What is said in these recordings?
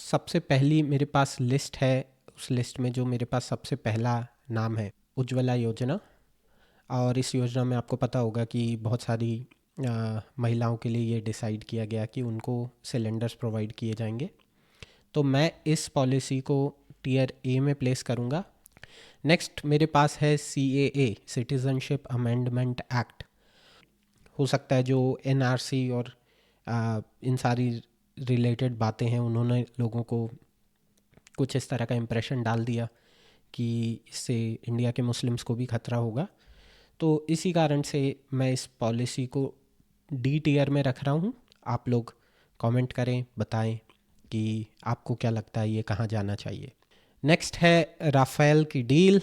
सबसे पहली मेरे पास लिस्ट है। उस लिस्ट में जो मेरे पास सबसे पहला नाम है, उज्ज्वला योजना। और इस योजना में आपको पता होगा कि बहुत सारी महिलाओं के लिए ये डिसाइड किया गया कि उनको सिलेंडर्स प्रोवाइड किए जाएंगे। तो मैं इस पॉलिसी को टीयर ए में प्लेस करूँगा। नेक्स्ट मेरे पास है CAA, सिटीज़नशिप अमेंडमेंट एक्ट। हो सकता है जो NRC और इन सारी रिलेटेड बातें हैं, उन्होंने लोगों को कुछ इस तरह का इम्प्रेशन डाल दिया कि इससे इंडिया के मुस्लिम्स को भी खतरा होगा। तो इसी कारण से मैं इस पॉलिसी को D टीयर में रख रहा हूँ। आप लोग कमेंट करें, बताएं कि आपको क्या लगता है ये कहाँ जाना चाहिए। नेक्स्ट है राफेल की डील।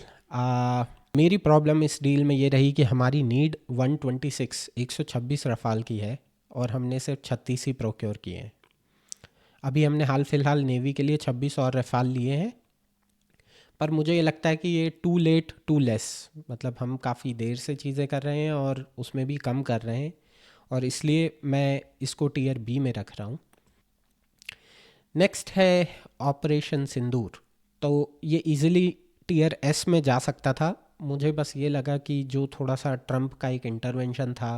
मेरी प्रॉब्लम इस डील में ये रही कि हमारी नीड 126 रफाल की है और हमने सिर्फ 36 ही प्रोक्योर किए हैं। अभी हमने हाल फिलहाल नेवी के लिए 26 और रफाल लिए हैं, पर मुझे ये लगता है कि ये टू लेट टू लेस, मतलब हम काफ़ी देर से चीज़ें कर रहे हैं और उसमें भी कम कर रहे हैं, और इसलिए मैं इसको टीयर बी में रख रहा हूँ। नेक्स्ट है ऑपरेशन सिंदूर। तो ये इजीली टीयर एस में जा सकता था। मुझे बस ये लगा कि जो थोड़ा सा ट्रंप का एक इंटरवेंशन था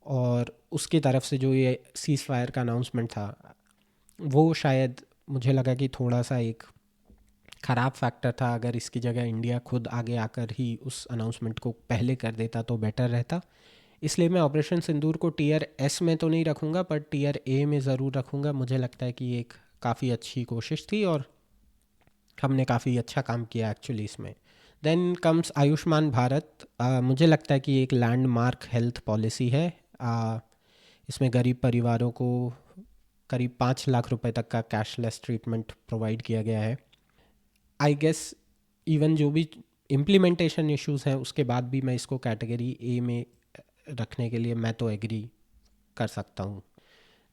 और उसकी तरफ से जो ये सीज़ फायर का अनाउंसमेंट था, वो शायद मुझे लगा कि थोड़ा सा एक ख़राब फैक्टर था। अगर इसकी जगह इंडिया खुद आगे आकर ही उस अनाउंसमेंट को पहले कर देता तो बेटर रहता। इसलिए मैं ऑपरेशन सिंदूर को टीयर एस में तो नहीं रखूँगा, पर टीयर ए में ज़रूर रखूँगा। मुझे लगता है कि ये एक काफ़ी अच्छी कोशिश थी और हमने काफ़ी अच्छा काम किया एक्चुअली इसमें। Then comes Ayushman Bharat. मुझे लगता है कि ये एक लैंडमार्क हेल्थ पॉलिसी है। इसमें गरीब परिवारों को करीब 5 लाख रुपए तक का कैशलेस ट्रीटमेंट प्रोवाइड किया गया है। आई गेस इवन जो भी इम्प्लीमेंटेशन इश्यूज हैं उसके बाद भी मैं इसको कैटेगरी ए में रखने के लिए मैं तो एग्री कर सकता हूँ।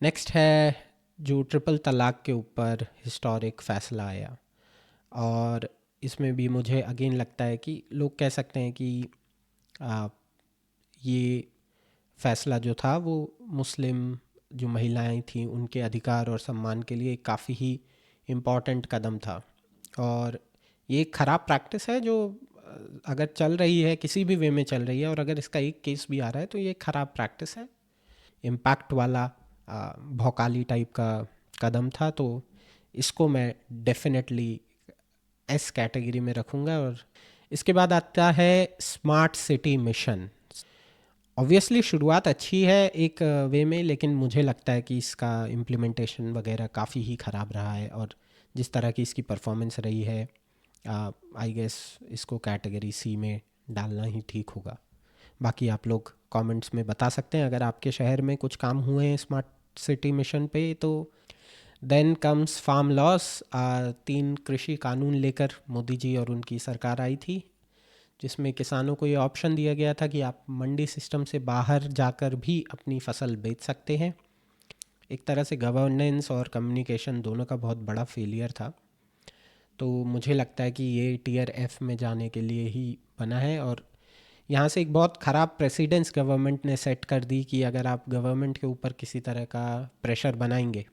नेक्स्ट है जो ट्रिपल तलाक के ऊपर हिस्टोरिक फैसला आया, और इसमें भी मुझे अगेन लगता है कि लोग कह सकते हैं कि आ, ये फैसला जो था वो मुस्लिम जो महिलाएं थीं उनके अधिकार और सम्मान के लिए काफ़ी ही इम्पॉर्टेंट कदम था। और ये एक ख़राब प्रैक्टिस है जो अगर चल रही है, किसी भी वे में चल रही है, और अगर इसका एक केस भी आ रहा है तो ये एक ख़राब प्रैक्टिस है। इम्पैक्ट वाला भौकाली टाइप का कदम था। तो इसको मैं डेफिनेटली एस कैटेगरी में रखूँगा। और इसके बाद आता है स्मार्ट सिटी मिशन। ऑब्वियसली शुरुआत अच्छी है एक वे में, लेकिन मुझे लगता है कि इसका इम्प्लीमेंटेशन वगैरह काफ़ी ही ख़राब रहा है, और जिस तरह की इसकी परफॉर्मेंस रही है, आई गेस इसको कैटेगरी सी में डालना ही ठीक होगा। बाकी आप लोग कमेंट्स में बता सकते हैं अगर आपके शहर में कुछ काम हुए हैं स्मार्ट सिटी मिशन पे तो। Then comes farm laws. 3 कृषि कानून लेकर मोदी जी और उनकी सरकार आई थी, जिसमें किसानों को ये ऑप्शन दिया गया था कि आप मंडी सिस्टम से बाहर जाकर भी अपनी फसल बेच सकते हैं। एक तरह से गवर्नेंस और कम्युनिकेशन दोनों का बहुत बड़ा फेलियर था। तो मुझे लगता है कि ये टीयर एफ में जाने के लिए ही बना है। और यहाँ से एक बहुत ख़राब प्रेसिडेंस गवर्नमेंट ने सेट कर दी कि अगर आप गवर्नमेंट के ऊपर किसी तरह का प्रेशर बनाएंगे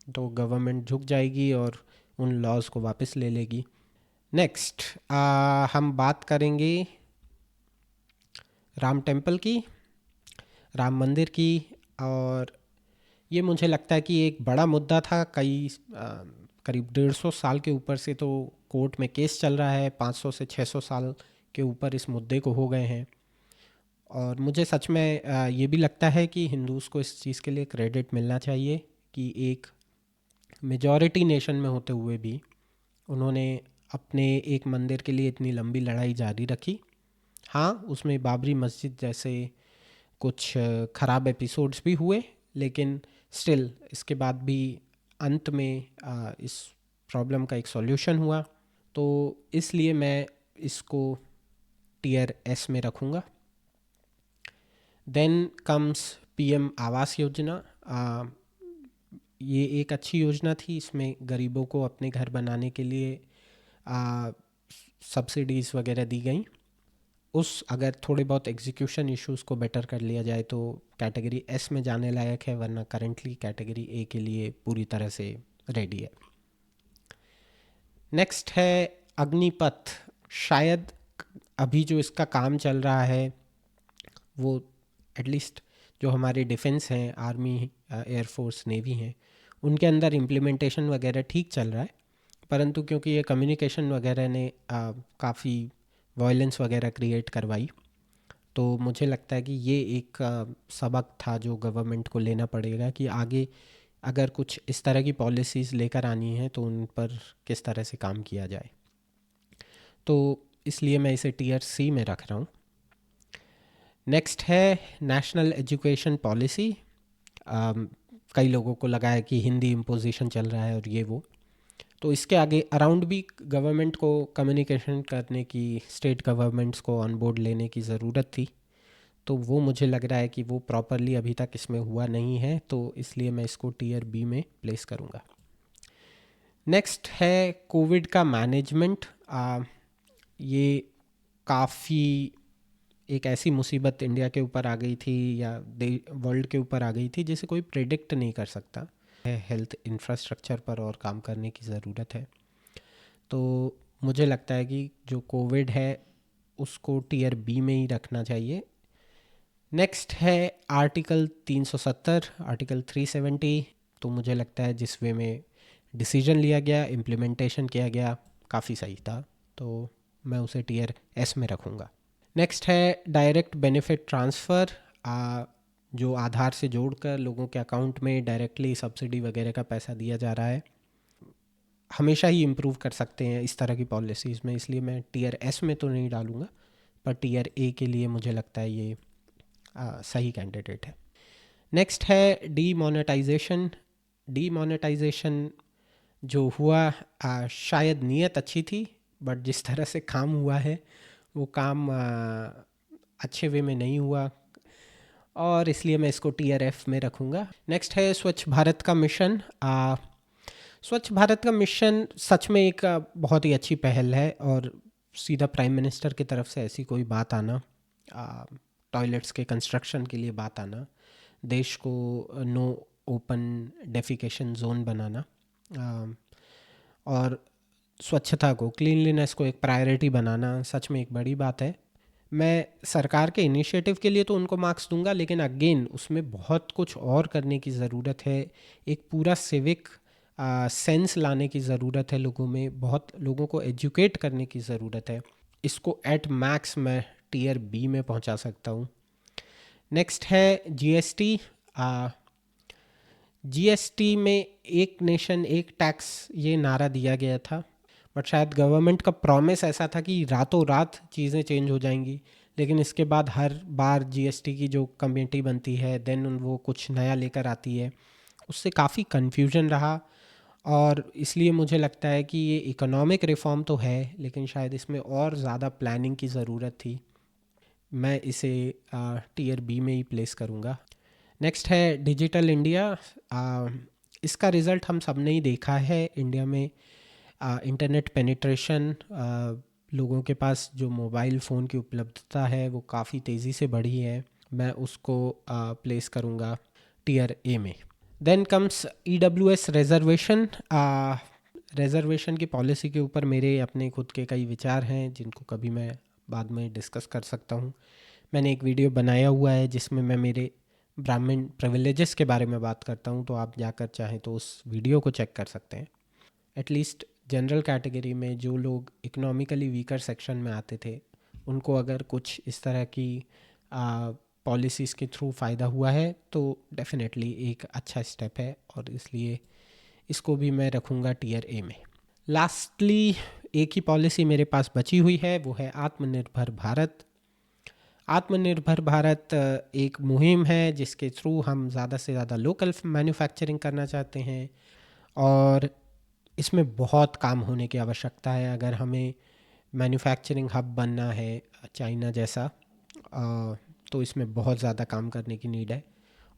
तो गवर्नमेंट झुक जाएगी और उन लॉज को वापस ले लेगी। नेक्स्ट हम बात करेंगे राम टेम्पल की, राम मंदिर की। और ये मुझे लगता है कि एक बड़ा मुद्दा था। करीब 150 साल के ऊपर से तो कोर्ट में केस चल रहा है, 500 से 600 साल के ऊपर इस मुद्दे को हो गए हैं। और मुझे सच में ये भी लगता है कि हिंदूज़ को इस चीज़ के लिए क्रेडिट मिलना चाहिए कि एक मेजॉरिटी नेशन में होते हुए भी उन्होंने अपने एक मंदिर के लिए इतनी लंबी लड़ाई जारी रखी। हाँ, उसमें बाबरी मस्जिद जैसे कुछ ख़राब एपिसोड्स भी हुए, लेकिन स्टिल इसके बाद भी अंत में इस प्रॉब्लम का एक सॉल्यूशन हुआ। तो इसलिए मैं इसको टीयर एस में रखूँगा। Then comes PM Awas Yojana. ये एक अच्छी योजना थी। इसमें गरीबों को अपने घर बनाने के लिए सब्सिडीज़ वगैरह दी गई। उस अगर थोड़े बहुत एग्जीक्यूशन इश्यूज़ को बेटर कर लिया जाए तो कैटेगरी एस में जाने लायक है, वरना करंटली कैटेगरी ए के लिए पूरी तरह से रेडी है। नेक्स्ट है अग्निपथ। शायद अभी जो इसका काम चल रहा है वो एटलीस्ट जो हमारे डिफेंस हैं, आर्मी, एयरफोर्स, नेवी हैं, उनके अंदर इम्प्लीमेंटेशन वगैरह ठीक चल रहा है। परंतु क्योंकि ये कम्युनिकेशन वगैरह ने काफ़ी वायलेंस वगैरह क्रिएट करवाई, तो मुझे लगता है कि ये एक सबक था जो गवर्नमेंट को लेना पड़ेगा कि आगे अगर कुछ इस तरह की पॉलिसीज़ लेकर आनी है तो उन पर किस तरह से काम किया जाए। तो इसलिए मैं इसे टीयर सी में रख रहा हूँ। नेक्स्ट है नेशनल एजुकेशन पॉलिसी। कई लोगों को लगा है कि हिंदी इम्पोजिशन चल रहा है और ये वो, तो इसके आगे अराउंड भी गवर्नमेंट को कम्युनिकेशन करने की, स्टेट गवर्नमेंट्स को ऑन बोर्ड लेने की ज़रूरत थी। तो वो मुझे लग रहा है कि वो प्रॉपरली अभी तक इसमें हुआ नहीं है, तो इसलिए मैं इसको टीयर बी में प्लेस करूँगा। नेक्स्ट है कोविड का मैनेजमेंट। ये काफ़ी एक ऐसी मुसीबत इंडिया के ऊपर आ गई थी या वर्ल्ड के ऊपर आ गई थी जिसे कोई प्रेडिक्ट नहीं कर सकता है। हेल्थ इंफ्रास्ट्रक्चर पर और काम करने की ज़रूरत है। तो मुझे लगता है कि जो कोविड है उसको टीयर बी में ही रखना चाहिए। नेक्स्ट है आर्टिकल 370, आर्टिकल 370। तो मुझे लगता है जिस वे में डिसीजन लिया गया, इम्प्लीमेंटेशन किया गया, काफ़ी सही था, तो मैं उसे टीयर एस में रखूँगा। नेक्स्ट है डायरेक्ट बेनिफिट ट्रांसफ़र। जो आधार से जोड़कर लोगों के अकाउंट में डायरेक्टली सब्सिडी वगैरह का पैसा दिया जा रहा है, हमेशा ही इम्प्रूव कर सकते हैं इस तरह की पॉलिसीज़ में, इसलिए मैं टीयर एस में तो नहीं डालूँगा, पर टीयर ए के लिए मुझे लगता है ये सही कैंडिडेट है। नेक्स्ट है डीमोनेटाइजेशन। डीमोनेटाइजेशन जो हुआ, शायद नीयत अच्छी थी, बट जिस तरह से काम हुआ है वो काम अच्छे वे में नहीं हुआ, और इसलिए मैं इसको टीयर एफ में रखूँगा। नेक्स्ट है स्वच्छ भारत का मिशन। स्वच्छ भारत का मिशन सच में एक बहुत ही अच्छी पहल है, और सीधा प्राइम मिनिस्टर की तरफ से ऐसी कोई बात आना, टॉयलेट्स के कंस्ट्रक्शन के लिए बात आना, देश को नो ओपन डेफिकेशन जोन बनाना, और स्वच्छता को, क्लीनलीनेस को एक प्रायोरिटी बनाना सच में एक बड़ी बात है। मैं सरकार के इनिशिएटिव के लिए तो उनको मार्क्स दूंगा, लेकिन अगेन उसमें बहुत कुछ और करने की ज़रूरत है। एक पूरा सिविक सेंस लाने की ज़रूरत है लोगों में, बहुत लोगों को एजुकेट करने की ज़रूरत है। इसको एट मैक्स मैं टीयर बी में पहुंचा सकता हूँ। नेक्स्ट है जीएसटी। जीएसटी में एक नेशन एक टैक्स ये नारा दिया गया था, बट शायद गवर्नमेंट का प्रॉमिस ऐसा था कि रातों रात चीज़ें चेंज हो जाएंगी, लेकिन इसके बाद हर बार जीएसटी की जो कमेटी बनती है देन वो कुछ नया लेकर आती है, उससे काफ़ी कन्फ्यूजन रहा। और इसलिए मुझे लगता है कि ये इकोनॉमिक रिफॉर्म तो है, लेकिन शायद इसमें और ज़्यादा प्लानिंग की ज़रूरत थी। मैं इसे टीयर बी में ही प्लेस करूँगा। नेक्स्ट है डिजिटल इंडिया। इसका रिज़ल्ट हम सब ने ही देखा है। इंडिया में इंटरनेट पेनिट्रेशन, लोगों के पास जो मोबाइल फ़ोन की उपलब्धता है वो काफ़ी तेज़ी से बढ़ी है। मैं उसको प्लेस करूँगा टीयर ए में। Then comes EWS reservation. Reservation की पॉलिसी के ऊपर मेरे अपने खुद के कई विचार हैं जिनको कभी मैं बाद में डिस्कस कर सकता हूँ। मैंने एक वीडियो बनाया हुआ है जिसमें मैं मेरे ब्राह्मण प्रिविलेजेस के बारे में बात करता हूँ, तो आप जाकर चाहें तो उस वीडियो को चेक कर सकते हैं। एटलीस्ट जनरल कैटेगरी में जो लोग इकोनॉमिकली वीकर सेक्शन में आते थे, उनको अगर कुछ इस तरह की पॉलिसीज़ के थ्रू फ़ायदा हुआ है तो डेफिनेटली एक अच्छा स्टेप है, और इसलिए इसको भी मैं रखूँगा टीयर ए में। लास्टली एक ही पॉलिसी मेरे पास बची हुई है, वो है आत्मनिर्भर भारत। आत्मनिर्भर भारत एक मुहिम है जिसके थ्रू हम ज़्यादा से ज़्यादा लोकल मैन्युफैक्चरिंग करना चाहते हैं, और इसमें बहुत काम होने की आवश्यकता है। अगर हमें मैन्युफैक्चरिंग हब बनना है चाइना जैसा, तो इसमें बहुत ज़्यादा काम करने की नीड है,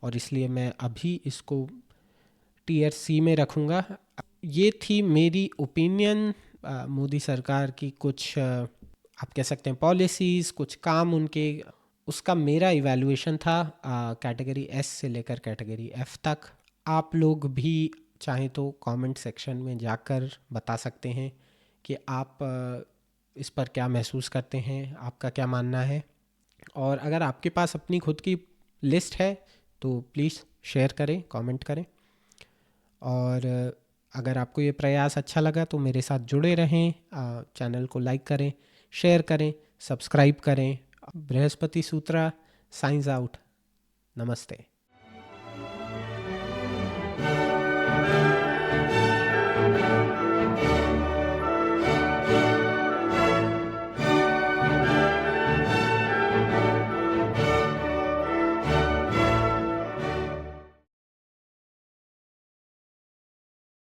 और इसलिए मैं अभी इसको टीयर सी में रखूँगा। ये थी मेरी ओपिनियन मोदी सरकार की कुछ आप कह सकते हैं पॉलिसीज़, कुछ काम उनके, उसका मेरा इवैल्यूएशन था कैटेगरी एस से लेकर कैटेगरी एफ तक। आप लोग भी चाहें तो कमेंट सेक्शन में जाकर बता सकते हैं कि आप इस पर क्या महसूस करते हैं, आपका क्या मानना है। और अगर आपके पास अपनी खुद की लिस्ट है तो प्लीज़ शेयर करें, कमेंट करें। और अगर आपको ये प्रयास अच्छा लगा तो मेरे साथ जुड़े रहें, चैनल को लाइक करें, शेयर करें, सब्सक्राइब करें। बृहस्पति सूत्रा साइंस आउट। नमस्ते।